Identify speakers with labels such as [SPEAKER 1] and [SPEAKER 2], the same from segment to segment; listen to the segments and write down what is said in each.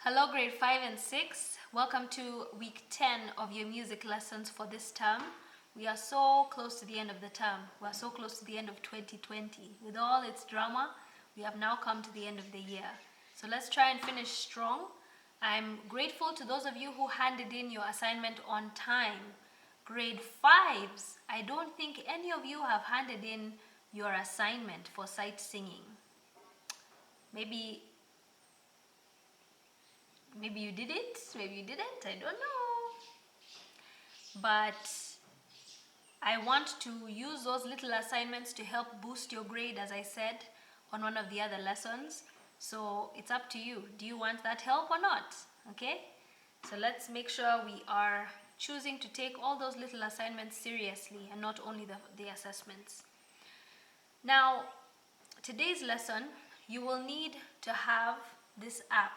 [SPEAKER 1] Hello, grade 5 and 6. Welcome to week 10 of your music lessons for this term. We are so close to the end of the term. We are so close to the end of 2020. With all its drama, we have now come to the end of the year. So let's try and finish strong. I'm grateful to those of you who handed in your assignment on time. Grade 5s, I don't think any of you have handed in your assignment for sight singing. Maybe you did it, maybe you didn't, I don't know. But I want to use those little assignments to help boost your grade, as I said, on one of the other lessons. So it's up to you. Do you want that help or not? Okay? So let's make sure we are choosing to take all those little assignments seriously and not only the assessments. Now, today's lesson, you will need to have this app.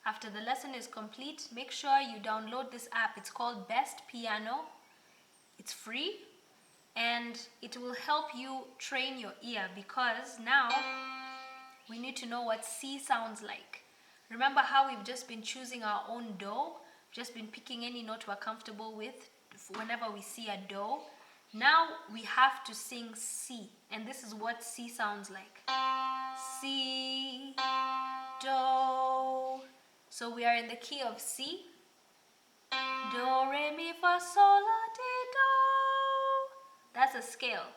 [SPEAKER 1] After the lesson is complete, make sure you download this app. It's called Best Piano. It's free and it will help you train your ear because now we need to know what C sounds like. Remember how we've just been choosing our own do? Just been picking any note we're comfortable with whenever we see a do. Now we have to sing C, and this is what C sounds like. C, do. So we are in the key of C. Do, re, mi, fa, sol, la, ti, do. That's a scale.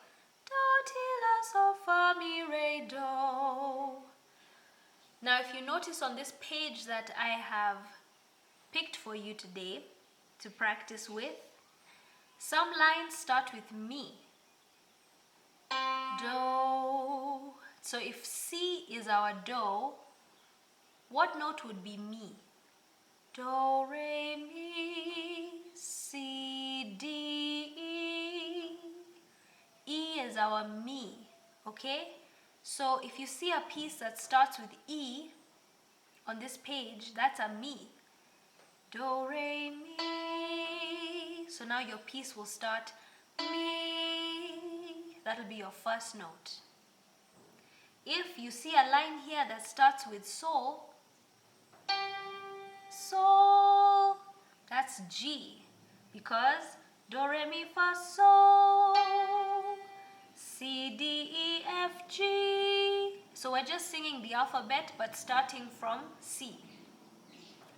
[SPEAKER 1] Do, ti, la, sol, fa, mi, re, do. Now if you notice on this page that I have picked for you today to practice with, some lines start with mi. Do. So if C is our do, what note would be mi? Do, re, mi, C, D, E. E is our mi, okay? So if you see a piece that starts with E on this page, that's a mi. Do, re, mi. So now your piece will start mi. That'll be your first note. If you see a line here that starts with sol, sol, that's G, because do, re, mi, fa, sol, C, D, E, F, G. So we're just singing the alphabet but starting from C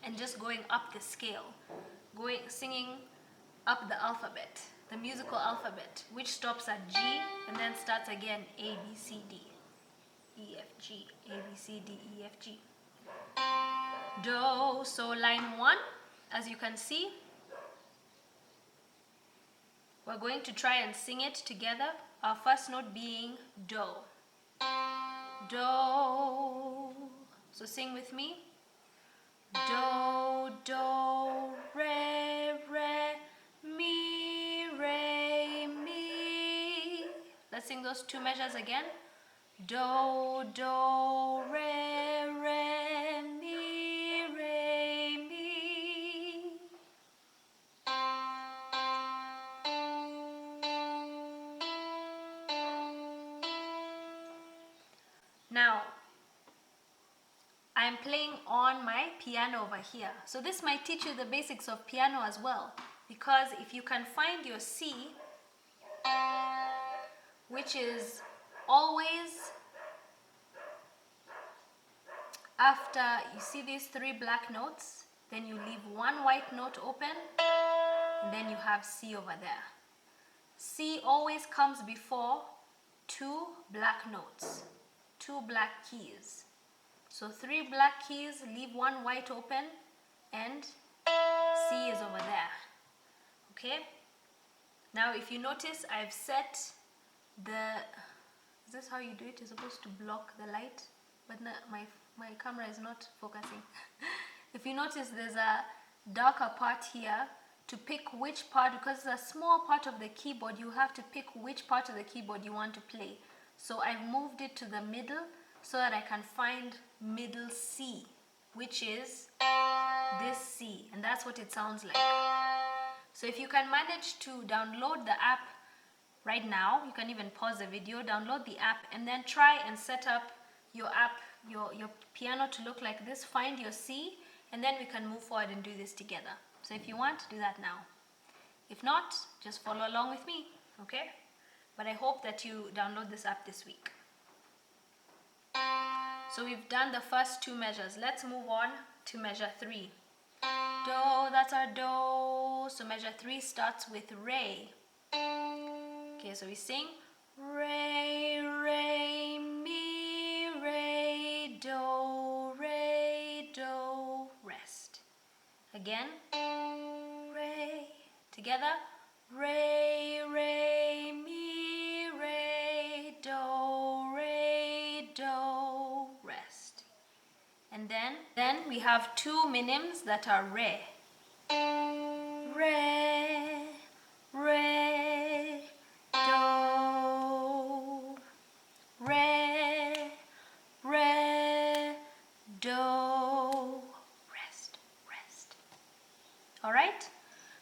[SPEAKER 1] and just going up the scale, singing up the alphabet, the musical alphabet, which stops at G and then starts again A, B, C, D, E, F, G, A, B, C, D, E, F, G. Do. So line 1, as you can see, we're going to try and sing it together, our first note being do. Do. So sing with me. Do, do, re, re, mi, re, mi. Let's sing those two measures again. Do, do, re, re, mi, re, mi. Now, I'm playing on my piano over here. So this might teach you the basics of piano as well, because if you can find your C, which is always after you see these 3 black notes, then you leave 1 white note open, and then you have C over there. C always comes before 2 black notes, 2 black keys. So 3 black keys, leave 1 white open, and C is over there. Okay? Now if you notice, I've set is this how you do it? You're supposed to block the light, but no, my camera is not focusing. If you notice, there's a darker part here to pick which part, because it's a small part of the keyboard, you have to pick which part of the keyboard you want to play. So I've moved it to the middle so that I can find middle C, which is this C, and that's what it sounds like. So if you can manage to download the app right now, you can even pause the video, download the app, and then try and set up your app, your piano to look like this. Find your C and then we can move forward and do this together. So if you want, do that now. If not, just follow along with me, okay? But I hope that you download this app this week. So we've done the first 2 measures. Let's move on to measure 3. Do, that's our do. So measure 3 starts with re. Okay, so we sing re, re, mi, re, do, rest. Again, re, together, re, re, mi, re, do, rest. And then we have 2 minims that are re. Re, re, do, re, re, do, rest. Alright?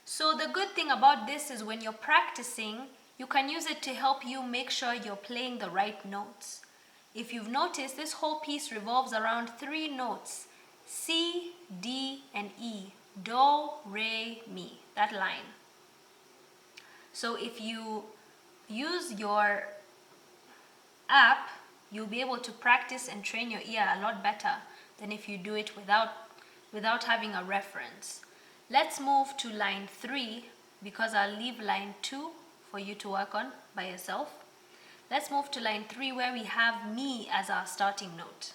[SPEAKER 1] So the good thing about this is when you're practicing, you can use it to help you make sure you're playing the right notes. If you've noticed, this whole piece revolves around 3 notes: C, D, and E. Do, re, mi. That line. So if you use your app, you'll be able to practice and train your ear a lot better than if you do it without having a reference. Let's move to line 3 because I'll leave line 2 for you to work on by yourself. Let's move to line 3 where we have mi as our starting note.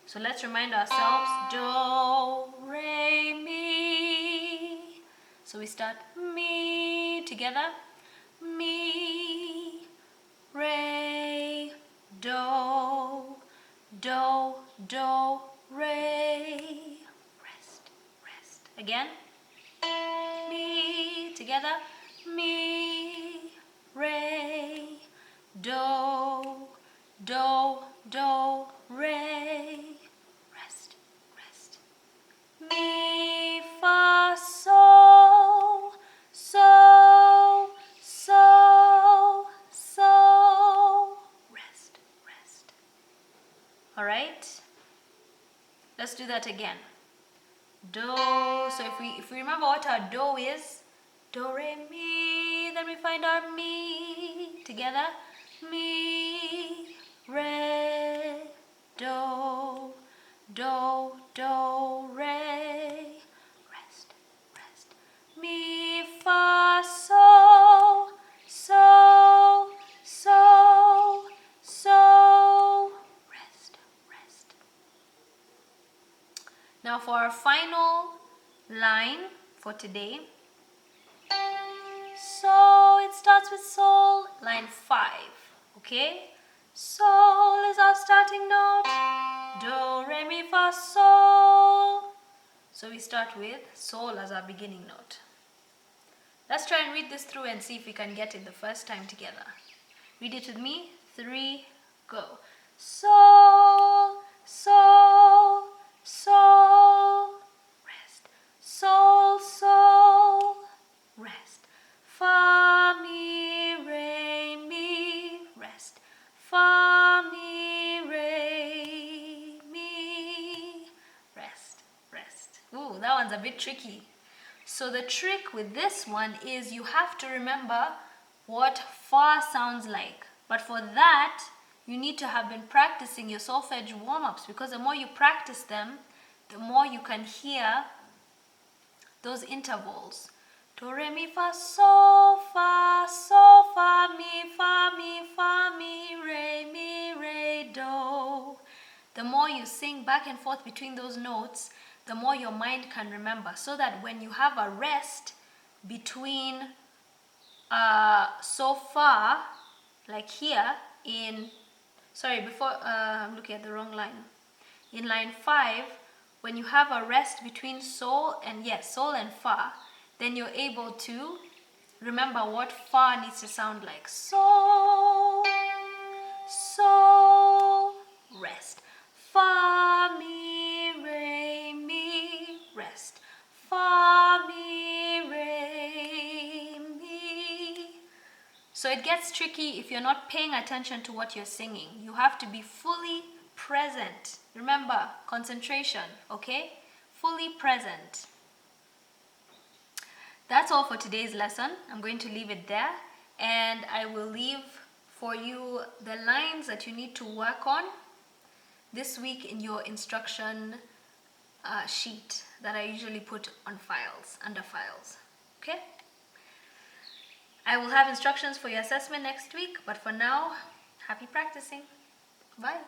[SPEAKER 1] So let's remind ourselves, do, re, mi. So we start mi together, mi, re, do, re, rest. Again, mi together, mi, re, do, re, rest. Mi, fa, sol, rest. Alright? Let's do that again. Do, so if we remember what our do is, do, re, mi, then we find our mi together. Mi, re, do, re, rest. Mi, fa, sol, rest. Now for our final line for today. So it starts with sol, line 5, okay? Sol is our starting note. Do, re, mi, fa, sol. So we start with sol as our beginning note. Let's try and read this through and see if we can get it the first time together. Read it with me. 3, go. Sol, rest. Sol, rest. Fa, mi, re, mi, rest. Fa, mi, re, mi, rest. Ooh, that one's a bit tricky. So the trick with this one is you have to remember what fa sounds like. But for that, you need to have been practicing your solfege warm-ups, because the more you practice them, the more you can hear those intervals. Do, re, mi, fa, mi, re, do. The more you sing back and forth between those notes, the more your mind can remember, so that when you have a rest between so far, like here in, I'm looking at the wrong line. In line 5, when you have a rest between sol and fa, then you're able to remember what fa needs to sound like. Sol, rest. Fa, mi, re, mi, rest. Fa, mi, re, mi. So it gets tricky if you're not paying attention to what you're singing. You have to be fully present. Remember, concentration, okay? fully present. That's all for today's lesson. I'm going to leave it there, and I will leave for you the lines that you need to work on this week in your instruction sheet that I usually put on files, under files. Okay? I will have instructions for your assessment next week, but for now, happy practicing. Bye.